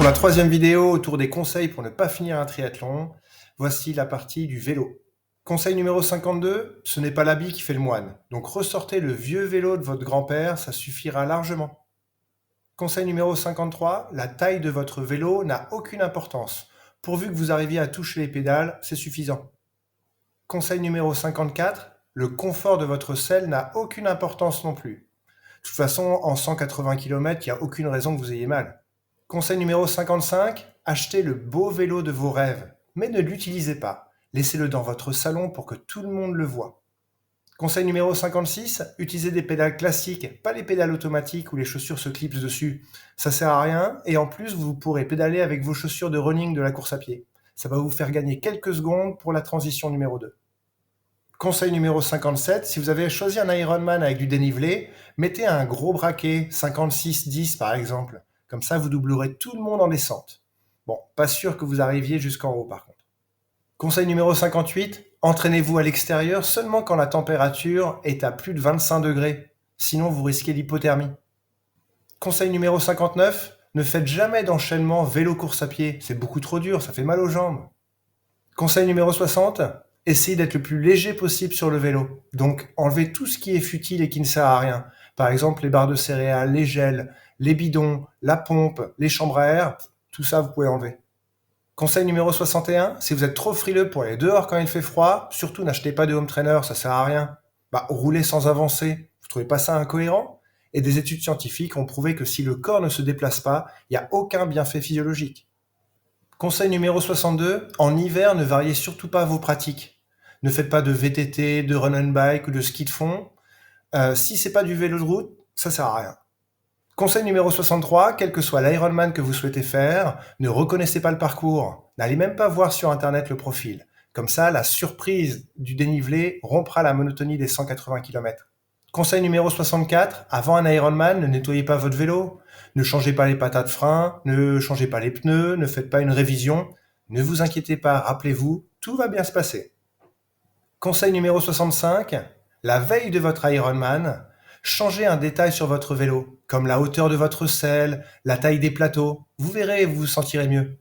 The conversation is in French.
Pour la troisième vidéo autour des conseils pour ne pas finir un triathlon, voici la partie du vélo. Conseil numéro 52, ce n'est pas l'habit qui fait le moine. Donc ressortez le vieux vélo de votre grand-père, ça suffira largement. Conseil numéro 53, la taille de votre vélo n'a aucune importance. Pourvu que vous arriviez à toucher les pédales, c'est suffisant. Conseil numéro 54, le confort de votre selle n'a aucune importance non plus. De toute façon, en 180 km, il n'y a aucune raison que vous ayez mal. Conseil numéro 55, achetez le beau vélo de vos rêves, mais ne l'utilisez pas. Laissez-le dans votre salon pour que tout le monde le voie. Conseil numéro 56, utilisez des pédales classiques, pas les pédales automatiques où les chaussures se clipsent dessus. Ça sert à rien et en plus vous pourrez pédaler avec vos chaussures de running de la course à pied. Ça va vous faire gagner quelques secondes pour la transition numéro 2. Conseil numéro 57, si vous avez choisi un Ironman avec du dénivelé, mettez un gros braquet, 56-10 par exemple. Comme ça, vous doublerez tout le monde en descente. Bon, pas sûr que vous arriviez jusqu'en haut par contre. Conseil numéro 58, entraînez-vous à l'extérieur seulement quand la température est à plus de 25 degrés. Sinon, vous risquez l'hypothermie. Conseil numéro 59, ne faites jamais d'enchaînement vélo-course à pied. C'est beaucoup trop dur, ça fait mal aux jambes. Conseil numéro 60, essayez d'être le plus léger possible sur le vélo. Donc, enlevez tout ce qui est futile et qui ne sert à rien. Par exemple, les barres de céréales, les gels, les bidons, la pompe, les chambres à air, tout ça, vous pouvez enlever. Conseil numéro 61, si vous êtes trop frileux pour aller dehors quand il fait froid, surtout n'achetez pas de home trainer, ça sert à rien. Roulez sans avancer, vous trouvez pas ça incohérent? Et des études scientifiques ont prouvé que si le corps ne se déplace pas, il n'y a aucun bienfait physiologique. Conseil numéro 62, en hiver, ne variez surtout pas vos pratiques. Ne faites pas de VTT, de run and bike ou de ski de fond. Si c'est pas du vélo de route, ça sert à rien. Conseil numéro 63, quel que soit l'Ironman que vous souhaitez faire, ne reconnaissez pas le parcours. N'allez même pas voir sur internet le profil. Comme ça, la surprise du dénivelé rompra la monotonie des 180 km. Conseil numéro 64, avant un Ironman, ne nettoyez pas votre vélo. Ne changez pas les patates de frein, ne changez pas les pneus, ne faites pas une révision. Ne vous inquiétez pas, rappelez-vous, tout va bien se passer. Conseil numéro 65, la veille de votre Ironman, changez un détail sur votre vélo, comme la hauteur de votre selle, la taille des plateaux. Vous verrez, vous vous sentirez mieux.